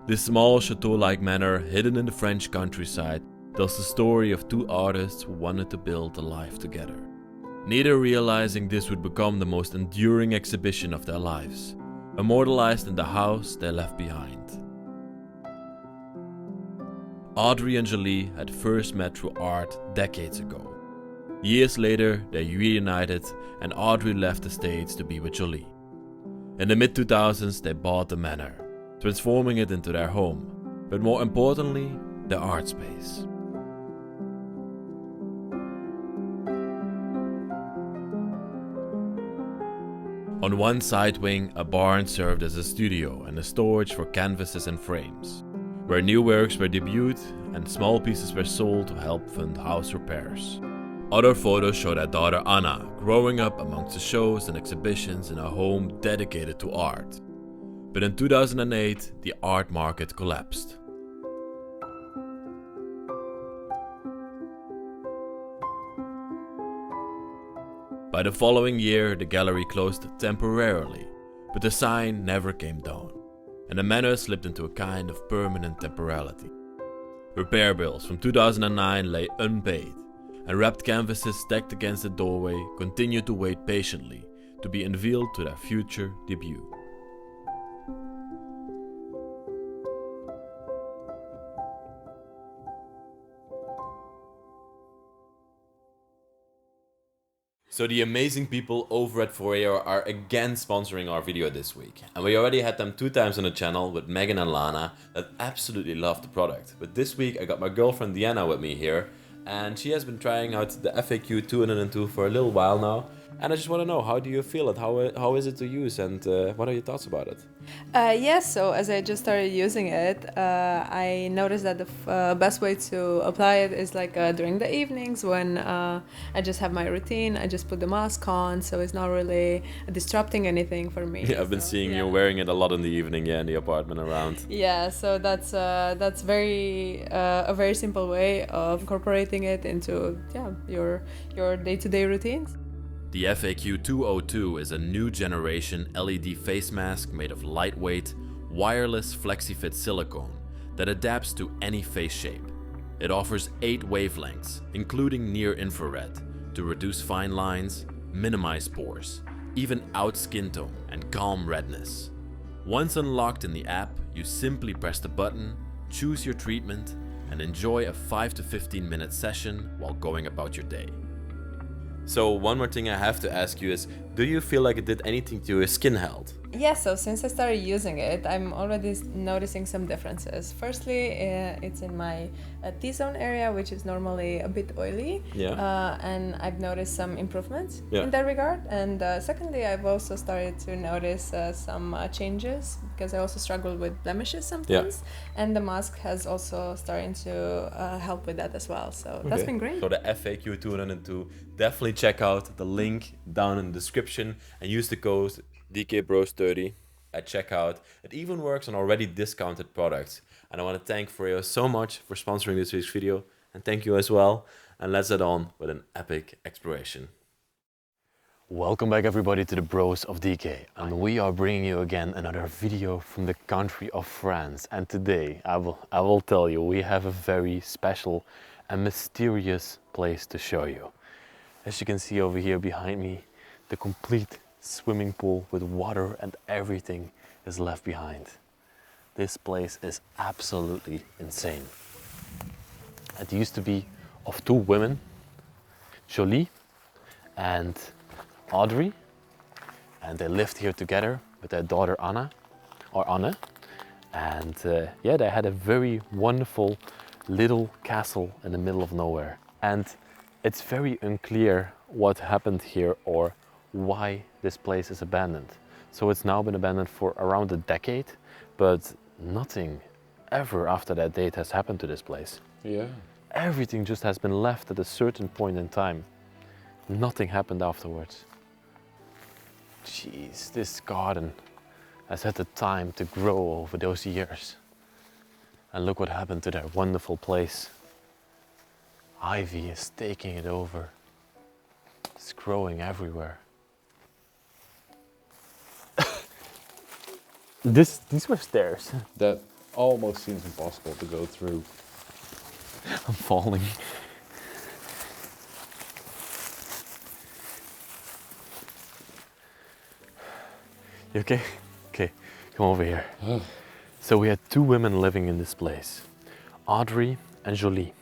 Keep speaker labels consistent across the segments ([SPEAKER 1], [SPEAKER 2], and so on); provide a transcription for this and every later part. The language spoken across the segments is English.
[SPEAKER 1] This small chateau-like manor hidden in the French countryside tells the story of two artists who wanted to build a life together, neither realizing this would become the most enduring exhibition of their lives, immortalized in the house they left behind. Audrey and Jolie had first met through art decades ago. Years later, they reunited and Audrey left the States to be with Jolie. In the mid-2000s, they bought the manor, transforming it into their home, but more importantly, their art space. On one side wing, a barn served as a studio and a storage for canvases and frames, where new works were debuted and small pieces were sold to help fund house repairs. Other photos show their daughter Anna growing up amongst the shows and exhibitions in a home dedicated to art. But in 2008, the art market collapsed. By the following year, the gallery closed temporarily, but the sign never came down, and the manor slipped into a kind of permanent temporality. Repair bills from 2009 lay unpaid, and wrapped canvases stacked against the doorway continued to wait patiently to be unveiled to their future debut. So the amazing people over at Foyer are again sponsoring our video this week. And we already had them 2 times on the channel with Megan and Lana that absolutely loved the product. But this week I got my girlfriend Diana with me here, and she has been trying out the FAQ 202 for a little while now. And I just want to know, how do you feel it? How is it to use, and what are your thoughts about it?
[SPEAKER 2] Yes, so as I just started using it, I noticed that the best way to apply it is like during the evenings when I just have my routine. I just put the mask on, so it's not really disrupting anything for me.
[SPEAKER 1] Yeah, I've been seeing you wearing it a lot in the evening, in the apartment around.
[SPEAKER 2] Yeah, so that's very a very simple way of incorporating it into your day-to-day routines.
[SPEAKER 1] The FAQ 202 is a new generation LED face mask made of lightweight, wireless FlexiFit silicone that adapts to any face shape. It offers 8 wavelengths, including near-infrared, to reduce fine lines, minimize pores, even out skin tone and calm redness. Once unlocked in the app, you simply press the button, choose your treatment, and enjoy a 5 to 15 minute session while going about your day. So one more thing I have to ask you is, do you feel like it did anything to your skin health?
[SPEAKER 2] Yeah, so since I started using it, I'm already noticing some differences. Firstly, it's in my T-zone area, which is normally a bit oily.
[SPEAKER 1] Yeah.
[SPEAKER 2] And I've noticed some improvements in that regard. And secondly, I've also started to notice some changes because I also struggle with blemishes sometimes. Yeah. And the mask has also started to help with that as well. So that's been great.
[SPEAKER 1] So the FAQ 202, definitely check out the link down in the description and use the code DKBros30 at checkout. It even works on already discounted products. And I want to thank Foyer so much for sponsoring this week's video, and thank you as well. And let's head on with an epic exploration. Welcome back everybody to the Bros of Decay, and we are bringing you again another video from the country of France. And today I will tell you, we have a very special and mysterious place to show you. As you can see over here behind me, the complete swimming pool with water and everything is left behind. This place is absolutely insane. It used to be of 2 women, Jolie and Audrey, and they lived here together with their daughter Anne. And they had a very wonderful little castle in the middle of nowhere. And it's very unclear what happened here or why this place is abandoned. So it's now been abandoned for around a decade, but nothing ever after that date has happened to this place.
[SPEAKER 3] Yeah.
[SPEAKER 1] Everything just has been left at a certain point in time. Nothing happened afterwards. Jeez, this garden has had the time to grow over those years. And look what happened to that wonderful place. Ivy is taking it over. It's growing everywhere. These were stairs.
[SPEAKER 3] That Almost seems impossible to go through.
[SPEAKER 1] I'm falling. You okay? Okay, come over here. So we had 2 women living in this place, Audrey and Jolie,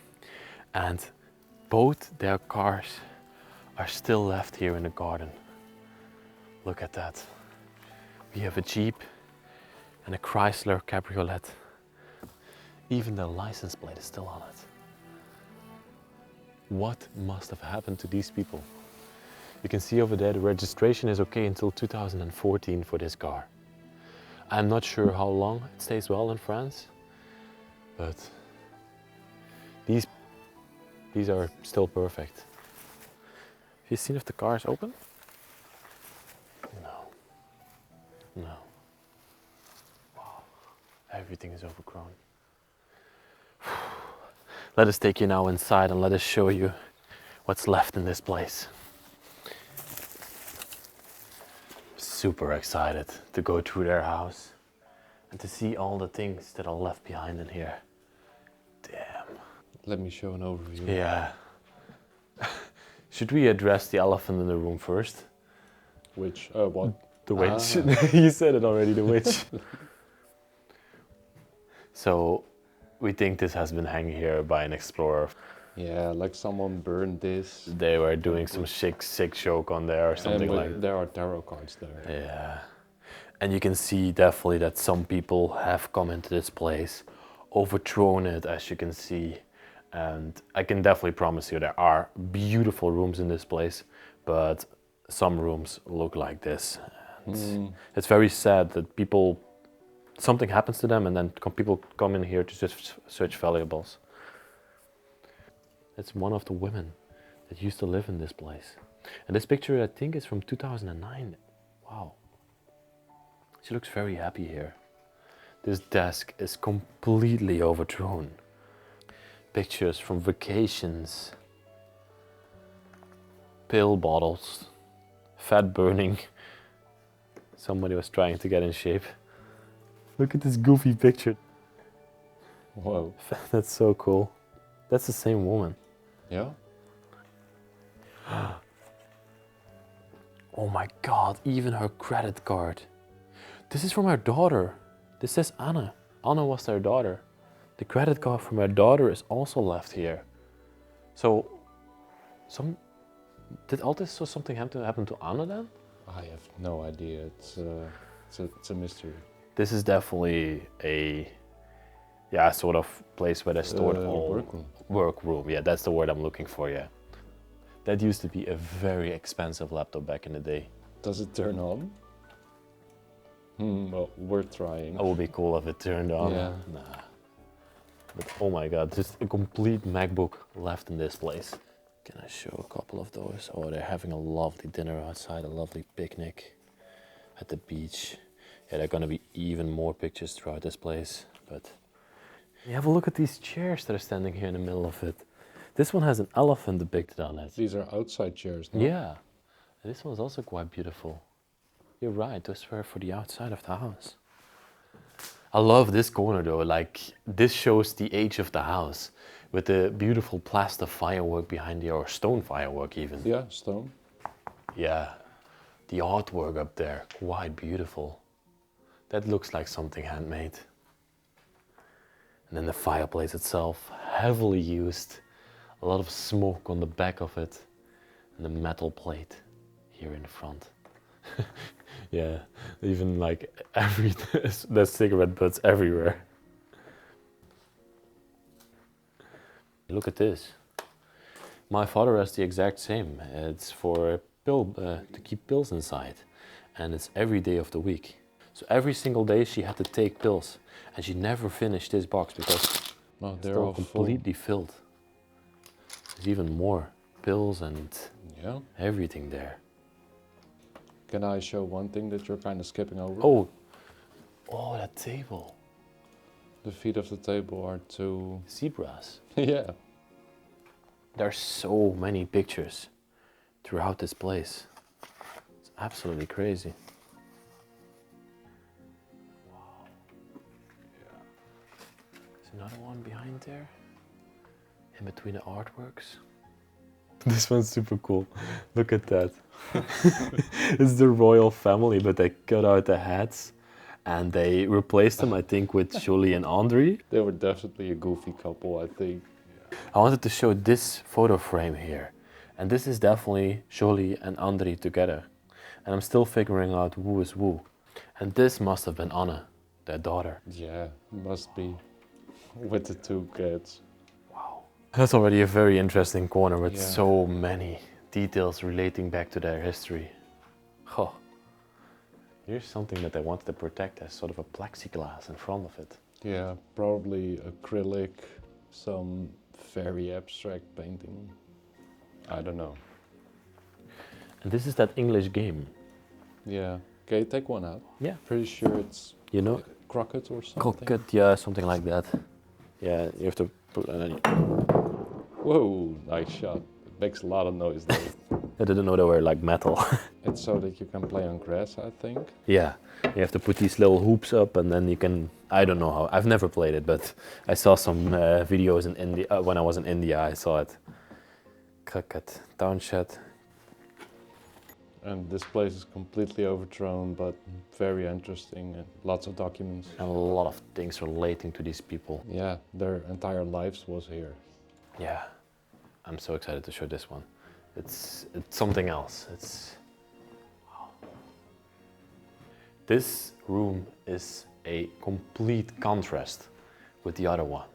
[SPEAKER 1] and both their cars are still left here in the garden. Look at that. We have a Jeep and a Chrysler Cabriolet. Even the license plate is still on it. What must have happened to these people? You can see over there the registration is okay until 2014 for this car. I'm not sure how long it stays well in France, but these are still perfect. Have you seen if the car is open? No. No. Wow. Everything is overgrown. Let us take you now inside and let us show you what's left in this place. Super excited to go through their house and to see all the things that are left behind in here. Damn.
[SPEAKER 3] Let me show an overview.
[SPEAKER 1] Yeah. Should we address the elephant in the room first?
[SPEAKER 3] Which, what?
[SPEAKER 1] The witch. You said it already, the witch. So, we think this has been hanging here by an explorer.
[SPEAKER 3] Yeah, like someone burned this.
[SPEAKER 1] They were doing some sick joke on there or something like that.
[SPEAKER 3] There are tarot cards there.
[SPEAKER 1] Yeah. And you can see definitely that some people have come into this place, overthrown it, as you can see. And I can definitely promise you there are beautiful rooms in this place, but some rooms look like this. And it's very sad that something happens to them and then people come in here to just search valuables. It's one of the women that used to live in this place. And this picture, I think, is from 2009. Wow. She looks very happy here. This desk is completely overthrown. Pictures from vacations. Pill bottles. Fat burning. Somebody was trying to get in shape. Look at this goofy picture.
[SPEAKER 3] Whoa.
[SPEAKER 1] That's so cool. That's the same woman.
[SPEAKER 3] Yeah?
[SPEAKER 1] Oh my god, even her credit card. This is from her daughter. This says Anna. Anna was their daughter. The credit card from her daughter is also left here. So, did all this so something happen to Anna then?
[SPEAKER 3] I have no idea. It's a mystery.
[SPEAKER 1] This is definitely a sort of place where they stored all work room. Yeah, that's the word I'm looking for, yeah. That used to be a very expensive laptop back in the day.
[SPEAKER 3] Does it turn on? Well, we're trying.
[SPEAKER 1] It would be cool if it turned on.
[SPEAKER 3] Yeah.
[SPEAKER 1] Nah. But oh my god, just a complete MacBook left in this place. Can I show a couple of those? Oh, they're having a lovely dinner outside, a lovely picnic at the beach. Yeah, there are gonna be even more pictures throughout this place, but you have a look at these chairs that are standing here in the middle of it. This one has an elephant depicted on it.
[SPEAKER 3] These are outside chairs, no?
[SPEAKER 1] Yeah. And this one's also quite beautiful. You're right, those were for the outside of the house. I love this corner though, like this shows the age of the house with the beautiful plaster firework behind there, or stone firework even.
[SPEAKER 3] Yeah, stone.
[SPEAKER 1] Yeah, the artwork up there, quite beautiful. That looks like something handmade. And then the fireplace itself, heavily used. A lot of smoke on the back of it. And the metal plate here in the front. Yeah, even like there's cigarette butts everywhere. Look at this. My father has the exact same. It's for to keep pills inside. And it's every day of the week. So every single day she had to take pills. And she never finished this box because
[SPEAKER 3] They're
[SPEAKER 1] still
[SPEAKER 3] all
[SPEAKER 1] completely filled. There's even more pills and everything there.
[SPEAKER 3] Can I show one thing that you're kind of skipping over?
[SPEAKER 1] Oh, that table.
[SPEAKER 3] The feet of the table are two
[SPEAKER 1] Zebras.
[SPEAKER 3] yeah.
[SPEAKER 1] There's so many pictures throughout this place. It's absolutely crazy. another one behind there, in between the artworks. This one's super cool. Look at that. It's the royal family, but they cut out the hats and they replaced them, I think, with Jolie and Audrey.
[SPEAKER 3] They were definitely a goofy couple, I think.
[SPEAKER 1] I wanted to show this photo frame here. And this is definitely Jolie and Audrey together. And I'm still figuring out who is who. And this must have been Anna, their daughter.
[SPEAKER 3] Yeah, must be. With the two kids.
[SPEAKER 1] Wow. That's already a very interesting corner with so many details relating back to their history. Oh. Here's something that they wanted to protect as sort of a plexiglass in front of it.
[SPEAKER 3] Yeah, probably acrylic, some very abstract painting. I don't know.
[SPEAKER 1] And this is that English game.
[SPEAKER 3] Yeah. Okay, take one out.
[SPEAKER 1] Yeah.
[SPEAKER 3] Pretty sure it's,
[SPEAKER 1] you know,
[SPEAKER 3] croquet or something.
[SPEAKER 1] Croquet, yeah, something like that. Yeah, you have to put.
[SPEAKER 3] Whoa, nice shot. It makes a lot of noise though.
[SPEAKER 1] I didn't know they were like metal.
[SPEAKER 3] It's so that you can play on grass, I think.
[SPEAKER 1] Yeah, you have to put these little hoops up, and then you can. I don't know how. I've never played it, but I saw some videos in India when I was in India. I saw it. Croquet, downshed.
[SPEAKER 3] And this place is completely overthrown, but very interesting and lots of documents.
[SPEAKER 1] And a lot of things relating to these people.
[SPEAKER 3] Yeah, their entire lives was here.
[SPEAKER 1] Yeah, I'm so excited to show this one. It's something else. Wow. This room is a complete contrast with the other one.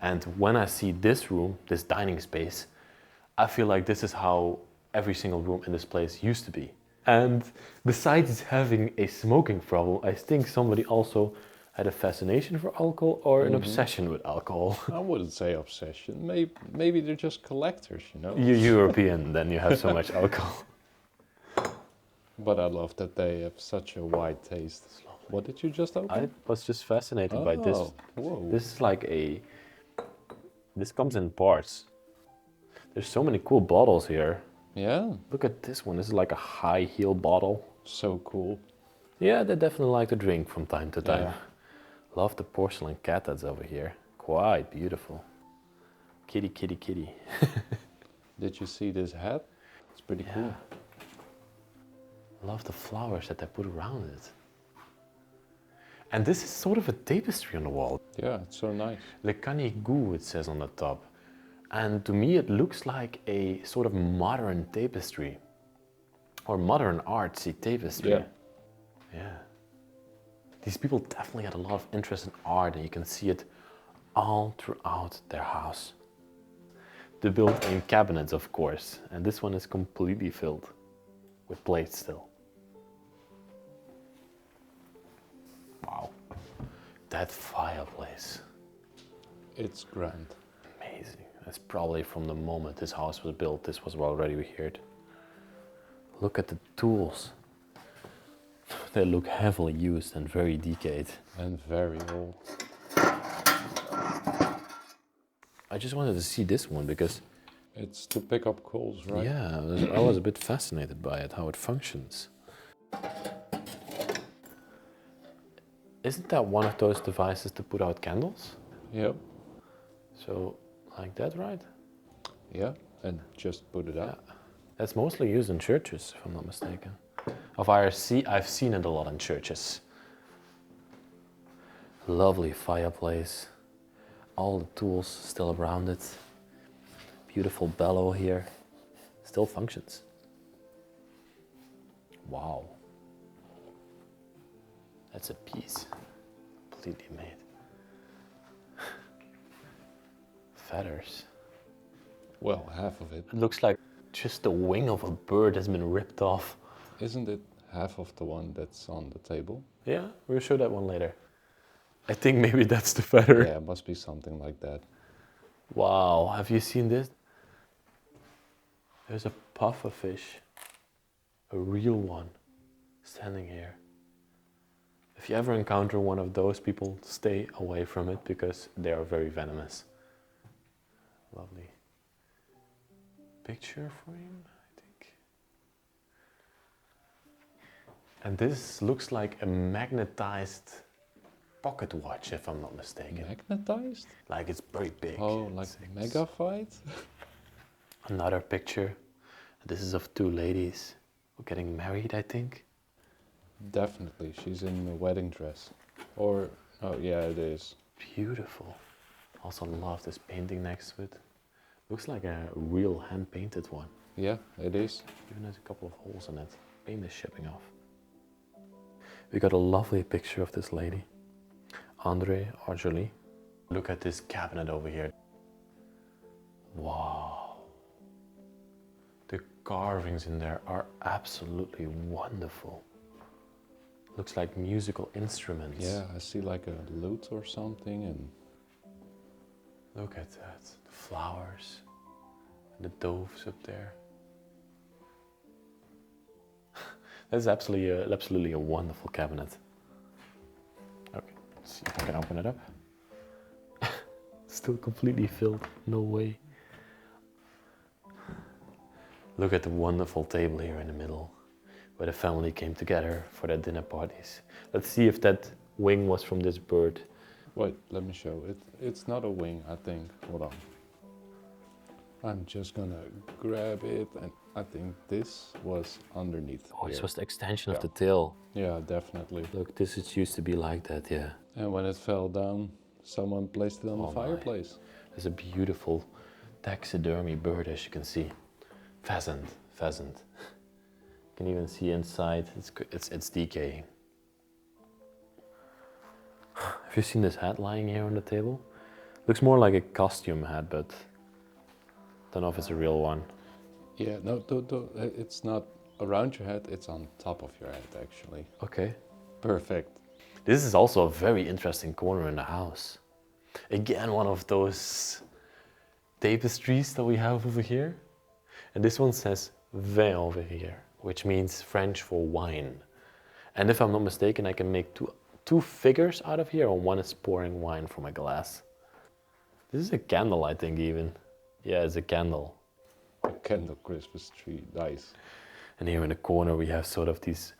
[SPEAKER 1] And when I see this room, this dining space, I feel like this is how every single room in this place used to be. And besides having a smoking problem, I think somebody also had a fascination for alcohol or an obsession with alcohol.
[SPEAKER 3] I wouldn't say obsession. Maybe they're just collectors, you know?
[SPEAKER 1] You're European, then you have so much alcohol.
[SPEAKER 3] But I love that they have such a wide taste. What did you just open?
[SPEAKER 1] I was just fascinated by this.
[SPEAKER 3] Whoa.
[SPEAKER 1] This is like this comes in parts. There's so many cool bottles here.
[SPEAKER 3] Yeah.
[SPEAKER 1] Look at this one. This is like a high heel bottle.
[SPEAKER 3] So cool.
[SPEAKER 1] Yeah, they definitely like to drink from time to time.
[SPEAKER 3] Yeah.
[SPEAKER 1] Love the porcelain cat that's over here. Quite beautiful. Kitty, kitty, kitty.
[SPEAKER 3] Did you see this hat? It's pretty cool.
[SPEAKER 1] Love the flowers that they put around it. And this is sort of a tapestry on the wall.
[SPEAKER 3] Yeah, it's so nice.
[SPEAKER 1] Le Canigou, it says on the top. And to me, it looks like a sort of modern tapestry or modern artsy tapestry.
[SPEAKER 3] Yeah.
[SPEAKER 1] Yeah. These people definitely had a lot of interest in art, and you can see it all throughout their house. They built in cabinets, of course, and this one is completely filled with plates still. Wow. That fireplace.
[SPEAKER 3] It's grand.
[SPEAKER 1] Amazing. That's probably from the moment this house was built, this was already here. Look at the tools. They look heavily used and very decayed.
[SPEAKER 3] And very old.
[SPEAKER 1] I just wanted to see this one because...
[SPEAKER 3] It's to pick up coals, right?
[SPEAKER 1] Yeah, I was a bit fascinated by it, how it functions. Isn't that one of those devices to put out candles?
[SPEAKER 3] Yep.
[SPEAKER 1] So, like that, right?
[SPEAKER 3] Yeah, and just put it out.
[SPEAKER 1] Yeah. That's mostly used in churches, if I'm not mistaken. I've seen it a lot in churches. Lovely fireplace. All the tools still around it. Beautiful bellow here. Still functions. Wow. That's a piece. Completely made. Feathers.
[SPEAKER 3] Well, half of it.
[SPEAKER 1] It looks like just the wing of a bird has been ripped off.
[SPEAKER 3] Isn't it half of the one that's on the table?
[SPEAKER 1] Yeah, we'll show that one later. I think maybe that's the feather.
[SPEAKER 3] Yeah, it must be something like that.
[SPEAKER 1] Wow, have you seen this? There's a pufferfish, a real one, standing here. If you ever encounter one of those people, stay away from it because they are very venomous. Lovely picture frame, I think. And this looks like a magnetized pocket watch, if I'm not mistaken.
[SPEAKER 3] Magnetized?
[SPEAKER 1] Like it's very big.
[SPEAKER 3] Oh, like mega fight?
[SPEAKER 1] Another picture. This is of two ladies getting married, I think.
[SPEAKER 3] Definitely, she's in a wedding dress. Or, oh yeah, it is.
[SPEAKER 1] Beautiful. Also love this painting next to it. Looks like a real hand-painted one.
[SPEAKER 3] Yeah, it is.
[SPEAKER 1] Even has a couple of holes in it. Paint is shipping off. We got a lovely picture of this lady, Audrey or Jolie. Look at this cabinet over here. Wow. The carvings in there are absolutely wonderful. Looks like musical instruments.
[SPEAKER 3] Yeah, I see like a lute or something, and
[SPEAKER 1] look at that. The flowers and the doves up there. That's absolutely a wonderful cabinet. Okay, let's see if I can open it up. Still completely filled, no way. Look at the wonderful table here in the middle, where the family came together for their dinner parties. Let's see if that wing was from this bird.
[SPEAKER 3] wait, let me show it. It's not a wing, I think. Hold on. I'm just gonna grab it, and I think this was underneath.
[SPEAKER 1] Oh, this
[SPEAKER 3] here.
[SPEAKER 1] was the extension of the tail.
[SPEAKER 3] Yeah, definitely.
[SPEAKER 1] Look, this used to be like that, yeah.
[SPEAKER 3] And when it fell down, someone placed it on the
[SPEAKER 1] my.
[SPEAKER 3] fireplace.
[SPEAKER 1] There's a beautiful taxidermy bird, as you can see. Pheasant. You can even see inside, it's decaying. Have you seen this hat lying here on the table? Looks more like a costume hat, but don't know if it's a real one.
[SPEAKER 3] Yeah, no, it's not around your head, it's on top of your head, actually.
[SPEAKER 1] Okay.
[SPEAKER 3] Perfect.
[SPEAKER 1] This is also a very interesting corner in the house. Again, one of those tapestries that we have over here. And this one says vin over here, which means French for wine. And if I'm not mistaken, I can make two figures out of here, and one is pouring wine from a glass. This is a candle, I think, even. Yeah, it's a candle.
[SPEAKER 3] A candle Christmas tree, nice.
[SPEAKER 1] And here in the corner we have sort of these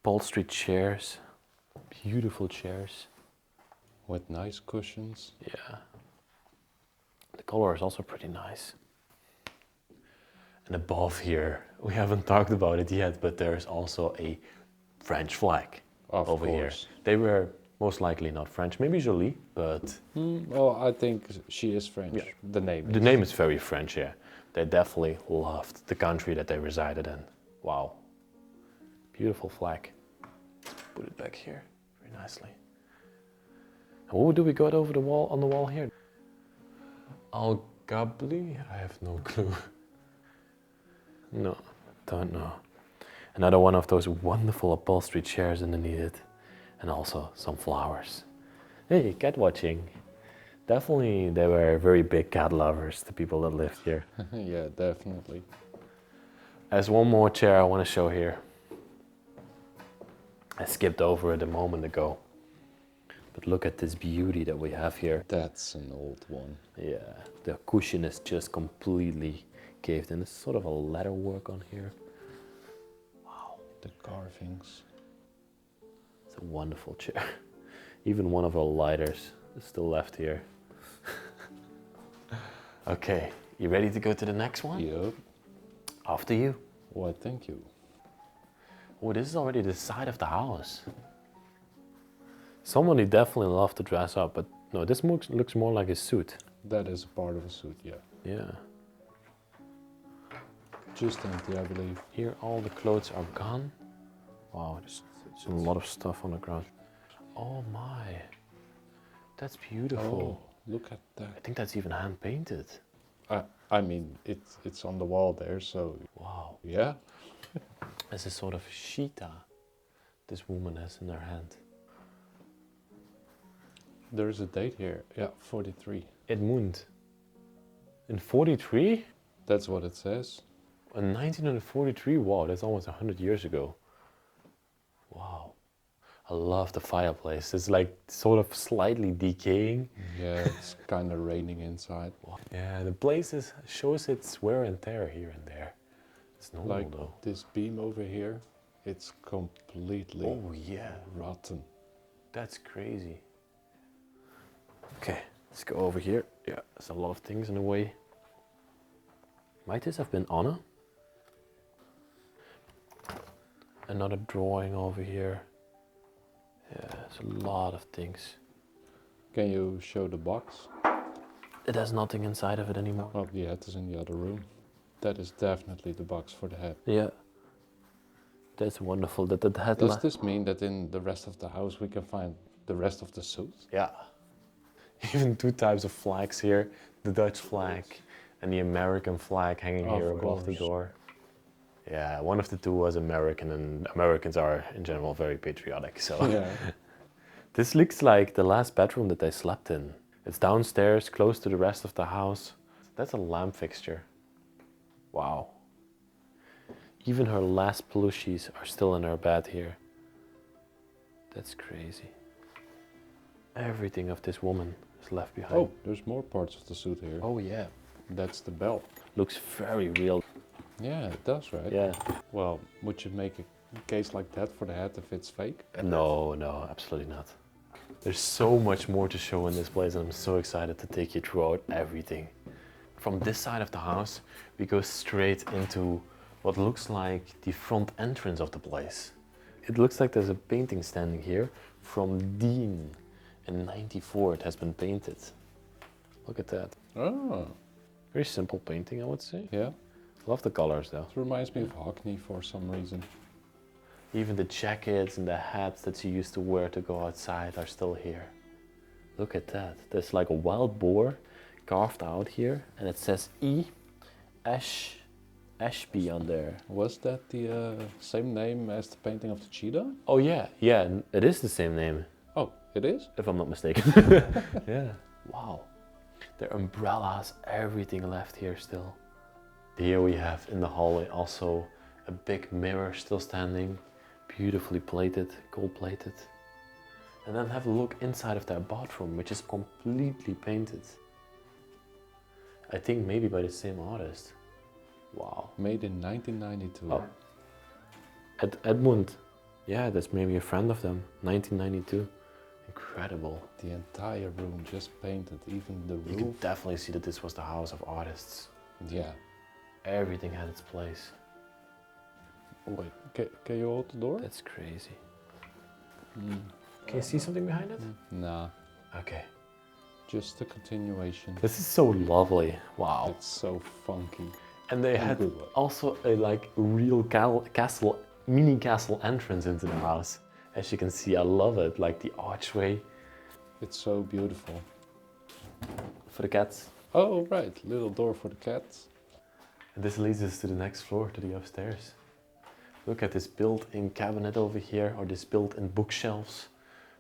[SPEAKER 1] upholstery chairs, beautiful chairs.
[SPEAKER 3] With nice cushions.
[SPEAKER 1] Yeah. The color is also pretty nice. And above here, we haven't talked about it yet, but there's also a French flag over here. They were most likely not French, maybe Jolie, but...
[SPEAKER 3] well, I think she is French,
[SPEAKER 1] yeah.
[SPEAKER 3] The
[SPEAKER 1] name is very French, yeah. They definitely loved the country that they resided in. Wow. Beautiful flag. Let's put it back here very nicely. And what do we got over the wall, on the wall here? Algabli? I have no clue. No, don't know. Another one of those wonderful upholstery chairs underneath it. And also some flowers. Hey, cat watching. Definitely they were very big cat lovers, the people that lived here.
[SPEAKER 3] Yeah, definitely.
[SPEAKER 1] There's one more chair I want to show here. I skipped over it a moment ago. But look at this beauty that we have here.
[SPEAKER 3] That's an old one.
[SPEAKER 1] Yeah, the cushion is just completely caved in. There's sort of a leather work on here. Wow.
[SPEAKER 3] The carvings.
[SPEAKER 1] It's a wonderful chair. Even one of our lighters is still left here. Okay, you ready to go to the next one?
[SPEAKER 3] Yep.
[SPEAKER 1] After you.
[SPEAKER 3] Why, thank you.
[SPEAKER 1] Oh, this is already the side of the house. Somebody definitely loved to dress up, but no, this looks more like a suit.
[SPEAKER 3] That is a part of a suit, yeah.
[SPEAKER 1] Yeah.
[SPEAKER 3] Just empty, I believe.
[SPEAKER 1] Here all the clothes are gone. Wow, there's a lot of stuff on the ground. Oh my, that's beautiful.
[SPEAKER 3] Oh, look at
[SPEAKER 1] I
[SPEAKER 3] that.
[SPEAKER 1] think that's even hand painted.
[SPEAKER 3] I mean, it's on the wall there, so...
[SPEAKER 1] Wow.
[SPEAKER 3] Yeah?
[SPEAKER 1] There's a sort of cheetah this woman has in her hand.
[SPEAKER 3] There's a date here. Yeah, 43.
[SPEAKER 1] Edmund. In 43?
[SPEAKER 3] That's what it says.
[SPEAKER 1] In 1943? Wow, that's almost 100 years ago. Wow. I love the fireplace. It's like sort of slightly decaying.
[SPEAKER 3] Yeah, it's kind of raining inside.
[SPEAKER 1] Yeah, the place shows its wear and tear here and there. It's normal
[SPEAKER 3] Like
[SPEAKER 1] though.
[SPEAKER 3] this beam over here, it's completely
[SPEAKER 1] Oh yeah.
[SPEAKER 3] rotten.
[SPEAKER 1] That's crazy. Okay, let's go over here. Yeah, there's a lot of things in the way. Might this have been Anna? Another drawing over here. Yeah, there's a lot of things.
[SPEAKER 3] Can you show the box?
[SPEAKER 1] It has nothing inside of it anymore.
[SPEAKER 3] Well, the hat is in the other room. That is definitely the box for the hat.
[SPEAKER 1] Yeah. That's wonderful that the hat...
[SPEAKER 3] Does this mean that in the rest of the house we can find the rest of the suits?
[SPEAKER 1] Yeah. Even 2 types of flags here. The Dutch flag and the American flag hanging here above the door. Yeah, one of the two was American, and Americans are in general very patriotic, so...
[SPEAKER 3] Yeah.
[SPEAKER 1] This looks like the last bedroom that they slept in. It's downstairs, close to the rest of the house. That's a lamp fixture. Wow. Even her last plushies are still in her bed here. That's crazy. Everything of this woman is left behind.
[SPEAKER 3] Oh, there's more parts of the suit here.
[SPEAKER 1] Oh yeah.
[SPEAKER 3] That's the belt.
[SPEAKER 1] Looks very real.
[SPEAKER 3] Yeah, it does, right?
[SPEAKER 1] Yeah.
[SPEAKER 3] Well, would you make a case like that for the hat if it's fake?
[SPEAKER 1] No, no, absolutely not. There's so much more to show in this place, and I'm so excited to take you throughout everything. From this side of the house, we go straight into what looks like the front entrance of the place. It looks like there's a painting standing here from Dean. In '94 it has been painted. Look at that.
[SPEAKER 3] Oh.
[SPEAKER 1] Very simple painting, I would say.
[SPEAKER 3] Yeah.
[SPEAKER 1] Love the colors though.
[SPEAKER 3] It reminds me of Hockney for some reason.
[SPEAKER 1] Even the jackets and the hats that she used to wear to go outside are still here. Look at that. There's like a wild boar carved out here, and it says E. Ashby on there.
[SPEAKER 3] Was that the same name as the painting of the cheetah?
[SPEAKER 1] Oh yeah, yeah, it is the same name.
[SPEAKER 3] Oh, it is?
[SPEAKER 1] If I'm not mistaken. Yeah. Wow. There are umbrellas, everything left here still. Here we have in the hallway also a big mirror still standing, beautifully plated, gold plated. And then have a look inside of their bathroom, which is completely painted. I think maybe by the same artist. Wow.
[SPEAKER 3] Made in 1992.
[SPEAKER 1] Oh. Edmund. Yeah, that's maybe a friend of them. 1992. Incredible.
[SPEAKER 3] The entire room just painted, even the roof.
[SPEAKER 1] You could definitely see that this was the house of artists.
[SPEAKER 3] Yeah.
[SPEAKER 1] Everything had its place.
[SPEAKER 3] Wait, can you hold the door?
[SPEAKER 1] That's crazy. Can you see something behind it?
[SPEAKER 3] Nah.
[SPEAKER 1] Okay.
[SPEAKER 3] Just a continuation.
[SPEAKER 1] This is so lovely. Wow.
[SPEAKER 3] It's so funky.
[SPEAKER 1] And they had also a like real castle, mini castle entrance into the house. As you can see, I love it. Like the archway.
[SPEAKER 3] It's so beautiful.
[SPEAKER 1] For the cats.
[SPEAKER 3] Oh, right. Little door for the cats.
[SPEAKER 1] And this leads us to the next floor, to the upstairs. Look at this built-in cabinet over here, or this built-in bookshelves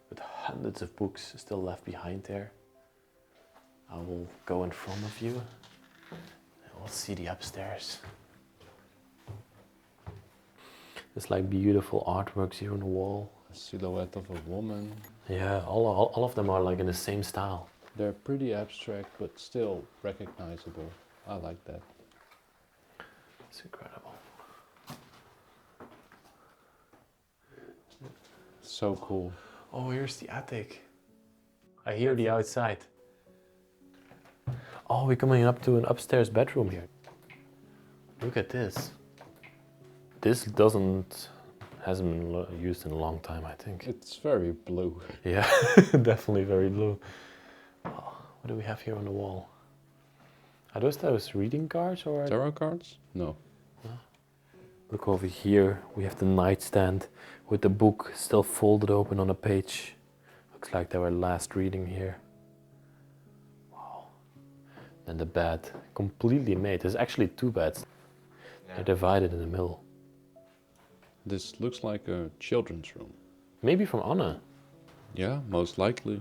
[SPEAKER 1] with hundreds of books still left behind there. I will go in front of you and we'll see the upstairs. There's like beautiful artworks here on the wall.
[SPEAKER 3] A silhouette of a woman.
[SPEAKER 1] Yeah, all of them are like in the same style.
[SPEAKER 3] They're pretty abstract, but still recognizable. I like that.
[SPEAKER 1] It's incredible.
[SPEAKER 3] So cool.
[SPEAKER 1] Oh, here's the attic. I hear the outside. Oh, we're coming up to an upstairs bedroom here. Look at this. This hasn't been used in a long time, I think.
[SPEAKER 3] It's very blue.
[SPEAKER 1] Yeah, definitely very blue. Oh, what do we have here on the wall? Are those reading cards or?
[SPEAKER 3] Tarot cards? No.
[SPEAKER 1] Look over here, we have the nightstand with the book still folded open on a page. Looks like they were last reading here. Wow. And the bed, completely made. There's actually 2 beds. Yeah. They're divided in the middle.
[SPEAKER 3] This looks like a children's room.
[SPEAKER 1] Maybe from Anna.
[SPEAKER 3] Yeah, most likely.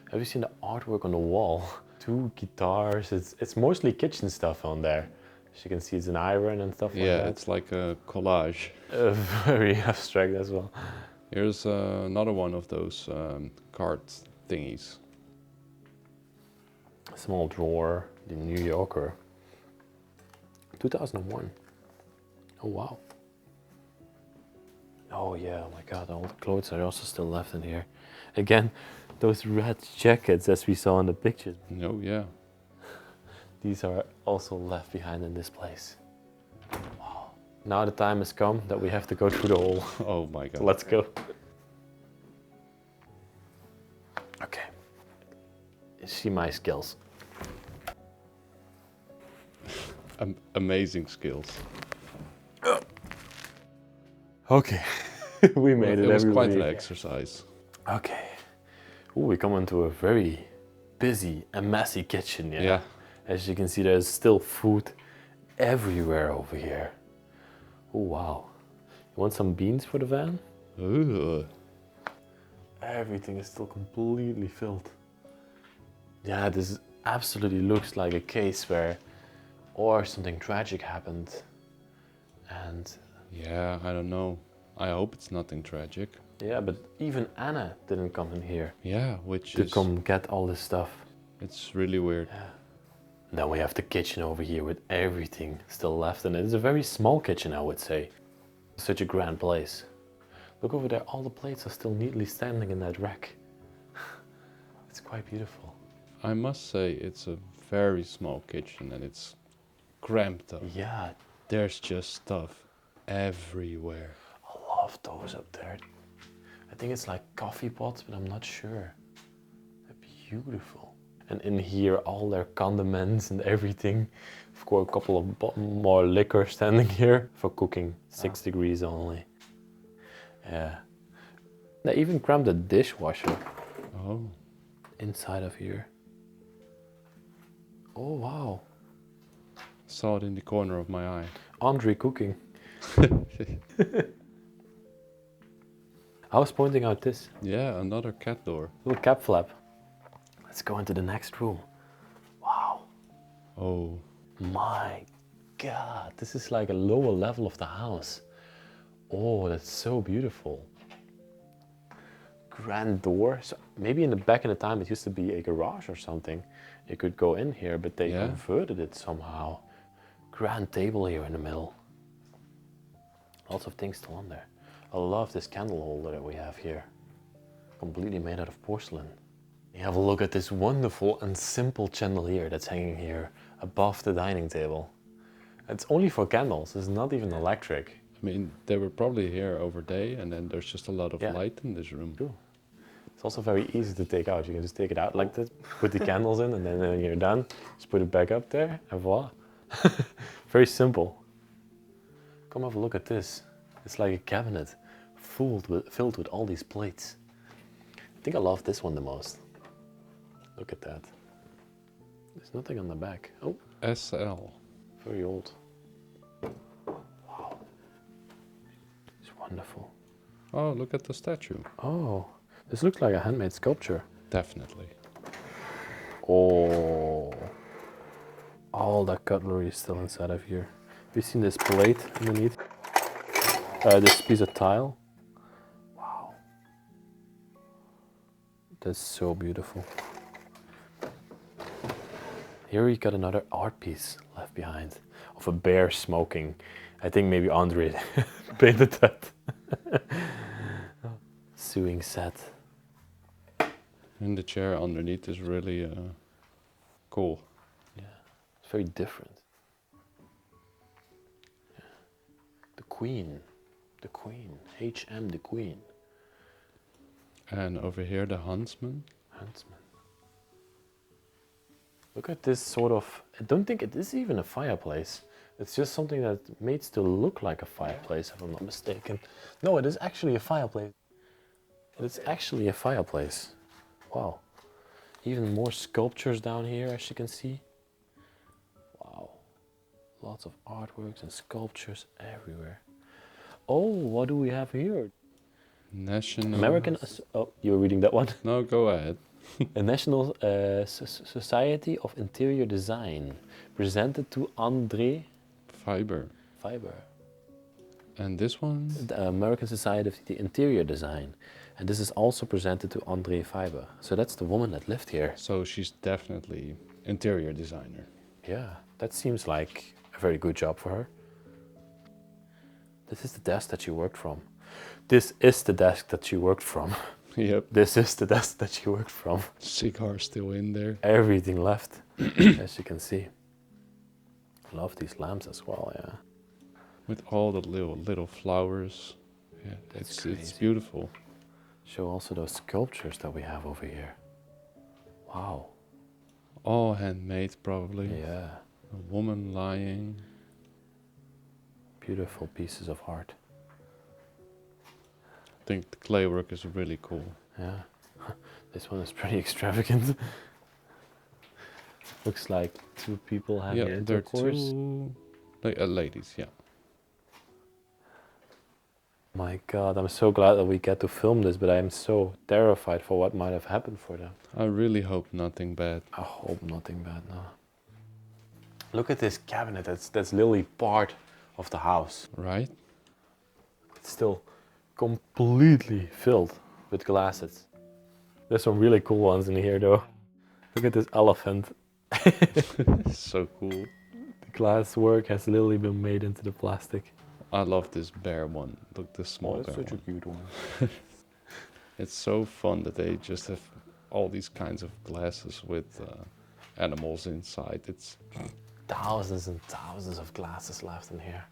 [SPEAKER 1] Have you seen the artwork on the wall? 2 guitars, it's mostly kitchen stuff on there. As you can see, it's an iron and stuff like that.
[SPEAKER 3] Yeah, it's like a collage.
[SPEAKER 1] Very abstract as well.
[SPEAKER 3] Here's another one of those card thingies.
[SPEAKER 1] Small drawer, the New Yorker. 2001. Oh wow. Oh yeah, oh my god, all the clothes are also still left in here. Again, those red jackets as we saw in the pictures.
[SPEAKER 3] Oh, yeah.
[SPEAKER 1] These are also left behind in this place. Wow. Now the time has come that we have to go through the hole.
[SPEAKER 3] Oh my God.
[SPEAKER 1] So let's go. Okay. See my skills.
[SPEAKER 3] Amazing skills.
[SPEAKER 1] Okay. We made it.
[SPEAKER 3] It was quite an
[SPEAKER 1] everybody.
[SPEAKER 3] exercise.
[SPEAKER 1] Okay. Ooh, we come into a very busy and messy kitchen.
[SPEAKER 3] Yeah.
[SPEAKER 1] As you can see, there's still food everywhere over here. Oh wow. You want some beans for the van?
[SPEAKER 3] Ooh.
[SPEAKER 1] Everything is still completely filled. Yeah, this absolutely looks like a case where or something tragic happened. And
[SPEAKER 3] Yeah, I don't know. I hope it's nothing tragic.
[SPEAKER 1] yeah, but even Anna didn't come in here
[SPEAKER 3] Yeah, which
[SPEAKER 1] to
[SPEAKER 3] is...
[SPEAKER 1] come get all this stuff.
[SPEAKER 3] It's really weird.
[SPEAKER 1] Yeah. Then we have the kitchen over here with everything still left in it. It's a very small kitchen, I would say. Such a grand place. Look over there, all the plates are still neatly standing in that rack. It's quite beautiful.
[SPEAKER 3] I must say it's a very small kitchen and it's cramped up.
[SPEAKER 1] Yeah,
[SPEAKER 3] There's just stuff everywhere.
[SPEAKER 1] I love those up there. I think it's like coffee pots, but I'm not sure. They're beautiful. And in here, all their condiments and everything. Of course, a couple of more liquor standing here for cooking, 6 degrees only. Yeah. They even crammed a dishwasher
[SPEAKER 3] Oh.
[SPEAKER 1] inside of here. Oh, wow.
[SPEAKER 3] Saw it in the corner of my eye.
[SPEAKER 1] Audrey cooking. I was pointing out this
[SPEAKER 3] Yeah, another cat door.
[SPEAKER 1] little cap flap. Let's go into the next room. Wow.
[SPEAKER 3] Oh.
[SPEAKER 1] My God, this is like a lower level of the house. Oh, that's so beautiful. Grand door. So maybe in the back in the time it used to be a garage or something. You could go in here, but they converted it somehow. Grand table here in the middle. Lots of things still on there. I love this candle holder that we have here. Completely made out of porcelain. You have a look at this wonderful and simple chandelier that's hanging here above the dining table. It's only for candles, it's not even electric.
[SPEAKER 3] I mean, they were probably here over day and then there's just a lot of light in this room.
[SPEAKER 1] True. It's also very easy to take out. You can just take it out like this, put the candles in, and then when you're done, just put it back up there, and voila. Very simple. Come have a look at this. It's like a cabinet filled with all these plates. I think I love this one the most. Look at that. There's nothing on the back. Oh,
[SPEAKER 3] SL.
[SPEAKER 1] very old. Wow. It's wonderful.
[SPEAKER 3] Oh, look at the statue.
[SPEAKER 1] Oh, this looks like a handmade sculpture.
[SPEAKER 3] Definitely.
[SPEAKER 1] Oh, all that cutlery is still inside of here. Have you seen this plate underneath? This piece of tile. Wow. That's so beautiful. Here we got another art piece left behind of a bear smoking. I think maybe Andre painted that. Sewing set.
[SPEAKER 3] And the chair underneath is really cool.
[SPEAKER 1] Yeah, it's very different. Yeah. The Queen, HM the Queen.
[SPEAKER 3] And over here, the huntsman.
[SPEAKER 1] Huntsman. Look at this sort of, I don't think it is even a fireplace. It's just something that made to look like a fireplace, if I'm not mistaken. No, it is actually a fireplace. It's actually a fireplace. Wow. Even more sculptures down here, as you can see. Wow. Lots of artworks and sculptures everywhere. Oh, what do we have here?
[SPEAKER 3] National...
[SPEAKER 1] American... Oh, you were reading that one?
[SPEAKER 3] No, go ahead.
[SPEAKER 1] A National Society of Interior Design. Presented to Audrey...
[SPEAKER 3] Fiber. And this one?
[SPEAKER 1] The American Society of the Interior Design. And this is also presented to Audrey Fiber. So that's the woman that lived here.
[SPEAKER 3] So she's definitely interior designer.
[SPEAKER 1] Yeah, that seems like a very good job for her. This is the desk that she worked from. This is the desk that she worked from.
[SPEAKER 3] Yep.
[SPEAKER 1] This is the desk that she worked from.
[SPEAKER 3] Cigar still in there.
[SPEAKER 1] Everything left, as you can see. Love these lamps as well, yeah.
[SPEAKER 3] With all the little flowers. Yeah, it's beautiful.
[SPEAKER 1] Show also those sculptures that we have over here. Wow.
[SPEAKER 3] All handmade, probably.
[SPEAKER 1] Yeah.
[SPEAKER 3] A woman lying.
[SPEAKER 1] Beautiful pieces of art.
[SPEAKER 3] I think the clay work is really cool.
[SPEAKER 1] Yeah. This one is pretty extravagant. Looks like two people having intercourse.
[SPEAKER 3] They're two ladies, yeah.
[SPEAKER 1] My God, I'm so glad that we get to film this, but I am so terrified for what might have happened for them.
[SPEAKER 3] I really hope nothing bad.
[SPEAKER 1] I hope nothing bad, no. Look at this cabinet, that's literally part of the house.
[SPEAKER 3] Right?
[SPEAKER 1] It's still completely filled with glasses. There's some really cool ones in here though. Look at this elephant.
[SPEAKER 3] So cool.
[SPEAKER 1] The glass work has literally been made into the plastic.
[SPEAKER 3] I love this bear one. Look, this small bear
[SPEAKER 1] That's such
[SPEAKER 3] one.
[SPEAKER 1] a cute one.
[SPEAKER 3] It's so fun that they just have all these kinds of glasses with animals inside. It's
[SPEAKER 1] Thousands and thousands of glasses left in here.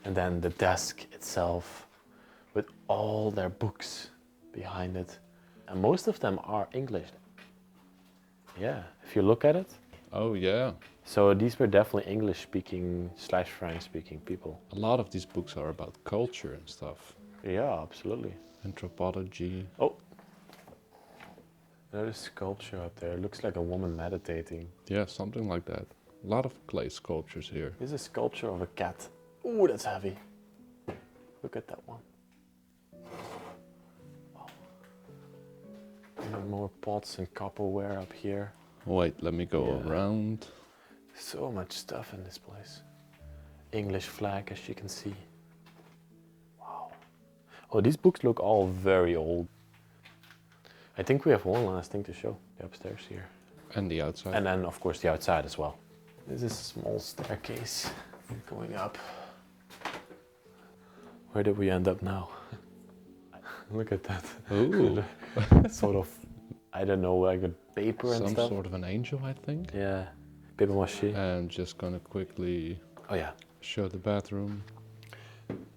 [SPEAKER 1] And then the desk itself with all their books behind it. And most of them are English. Yeah, if you look at it.
[SPEAKER 3] oh yeah.
[SPEAKER 1] So these were definitely English speaking / French speaking people.
[SPEAKER 3] A lot of these books are about culture and stuff.
[SPEAKER 1] Yeah, absolutely.
[SPEAKER 3] Anthropology.
[SPEAKER 1] Oh, there's a sculpture up there. It looks like a woman meditating.
[SPEAKER 3] Yeah, something like that. A lot of clay sculptures here.
[SPEAKER 1] There's a sculpture of a cat. Ooh, that's heavy. Look at that one. Wow. And more pots and copperware up here.
[SPEAKER 3] Wait, let me go around.
[SPEAKER 1] So much stuff in this place. English flag, as you can see. Wow. Oh, these books look all very old. I think we have one last thing to show. The upstairs here.
[SPEAKER 3] And the outside.
[SPEAKER 1] And then, of course, the outside as well. This is a small staircase going up. Where did we end up now? Look at that.
[SPEAKER 3] Ooh.
[SPEAKER 1] Sort of, I don't know, like a paper and
[SPEAKER 3] Some
[SPEAKER 1] stuff.
[SPEAKER 3] sort of an angel, I think.
[SPEAKER 1] Yeah, paper mache.
[SPEAKER 3] I'm just gonna quickly show the bathroom.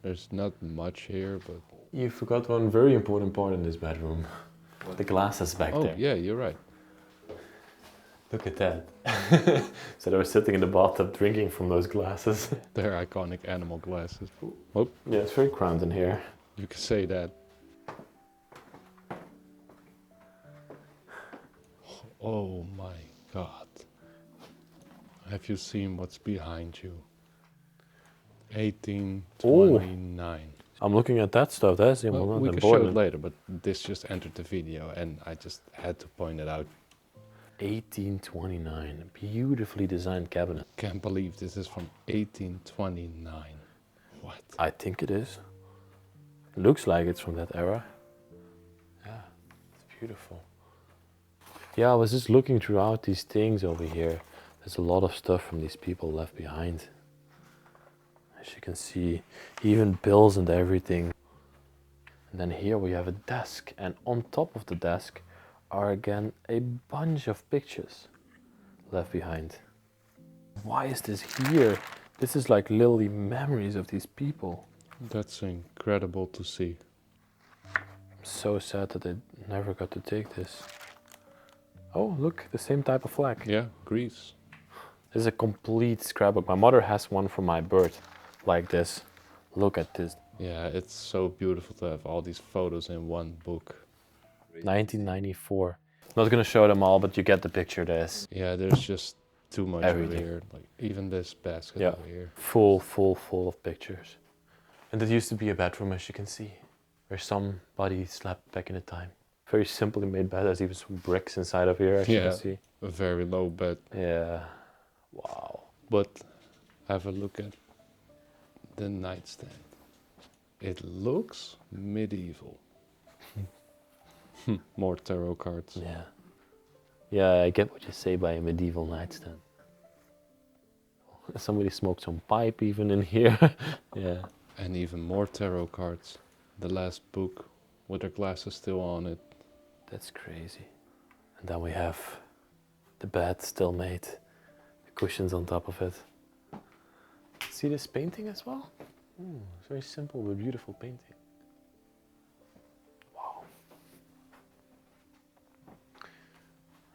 [SPEAKER 3] There's not much here, but...
[SPEAKER 1] You forgot one very important part in this bedroom. The glasses back there.
[SPEAKER 3] Oh, yeah, you're right.
[SPEAKER 1] Look at that. So they were sitting in the bathtub drinking from those glasses.
[SPEAKER 3] They're iconic animal glasses. Oh,
[SPEAKER 1] Yeah, it's very cramped in here.
[SPEAKER 3] you can say that. Oh my God. Have you seen what's behind you? 1829.
[SPEAKER 1] I'm looking at that stuff. That's
[SPEAKER 3] Well,
[SPEAKER 1] not
[SPEAKER 3] we can show it
[SPEAKER 1] important.
[SPEAKER 3] later, but this just entered the video and I just had to point it out.
[SPEAKER 1] 1829. Beautifully designed cabinet.
[SPEAKER 3] Can't believe this is from 1829. What?
[SPEAKER 1] I think it is. Looks like it's from that era. Yeah, it's beautiful. Yeah, I was just looking throughout these things over here. There's a lot of stuff from these people left behind. As you can see, even bills and everything. And then here we have a desk, and on top of the desk are again a bunch of pictures left behind. Why is this here? This is like literally memories of these people.
[SPEAKER 3] That's incredible to see.
[SPEAKER 1] I'm so sad that I never got to take this. Oh, look, the same type of flag.
[SPEAKER 3] Yeah, Greece.
[SPEAKER 1] This is a complete scrapbook. My mother has one from my birth, like this. Look at this.
[SPEAKER 3] Yeah, it's so beautiful to have all these photos in one book.
[SPEAKER 1] 1994. Not gonna show them all, but you get the picture. There's
[SPEAKER 3] Yeah, there's just too much
[SPEAKER 1] everything.
[SPEAKER 3] over here. Like even this basket
[SPEAKER 1] Yeah.
[SPEAKER 3] over here.
[SPEAKER 1] full of pictures. And that used to be a bedroom, as you can see, where somebody slept back in the time. Very simply made bed. There's even some bricks inside of here, as you can see.
[SPEAKER 3] A very low bed.
[SPEAKER 1] Yeah. Wow.
[SPEAKER 3] But have a look at the nightstand. It looks medieval. More tarot cards.
[SPEAKER 1] Yeah. Yeah, I get what you say by a medieval nightstand. Somebody smoked some pipe even in here. Yeah.
[SPEAKER 3] And even more tarot cards. The last book with their glasses still on it.
[SPEAKER 1] That's crazy. And then we have the bed still made, the cushions on top of it. See this painting as well? It's very simple but beautiful painting. Wow.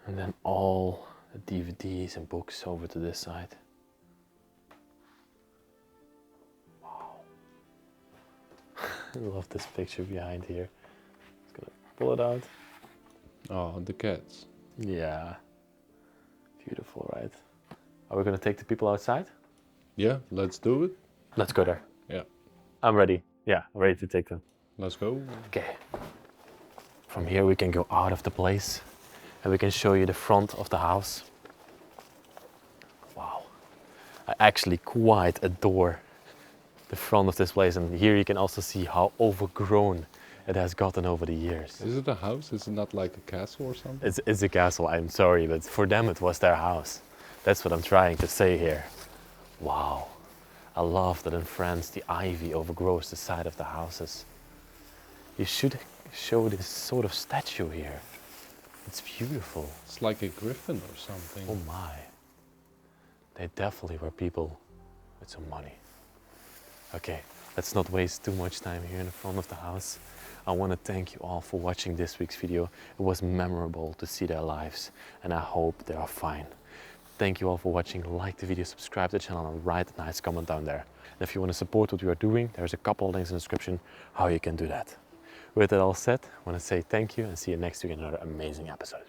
[SPEAKER 1] And then all the DVDs and books over to this side. Wow. I love this picture behind here. Just gonna pull it out.
[SPEAKER 3] Oh, the cats.
[SPEAKER 1] Yeah. Beautiful, right? Are we gonna take the people outside?
[SPEAKER 3] Yeah, let's do it.
[SPEAKER 1] Let's go there.
[SPEAKER 3] Yeah.
[SPEAKER 1] I'm ready. Yeah, I'm ready to take them.
[SPEAKER 3] Let's go.
[SPEAKER 1] Okay. From here we can go out of the place and we can show you the front of the house. Wow. I actually quite adore the front of this place, and here you can also see how overgrown it has gotten over the years.
[SPEAKER 3] Is it a house? Is it not like a castle or something?
[SPEAKER 1] It's a castle, I'm sorry, but for them it was their house. That's what I'm trying to say here. Wow. I love that in France the ivy overgrows the side of the houses. You should show this sort of statue here. It's beautiful.
[SPEAKER 3] It's like a griffin or something.
[SPEAKER 1] Oh my. They definitely were people with some money. Okay, let's not waste too much time here in the front of the house. I want to thank you all for watching this week's video. It was memorable to see their lives, and I hope they are fine. Thank you all for watching. Like the video, subscribe to the channel, and write a nice comment down there. And if you want to support what we are doing, there's a couple of links in the description how you can do that. With that all said, I want to say thank you and see you next week in another amazing episode.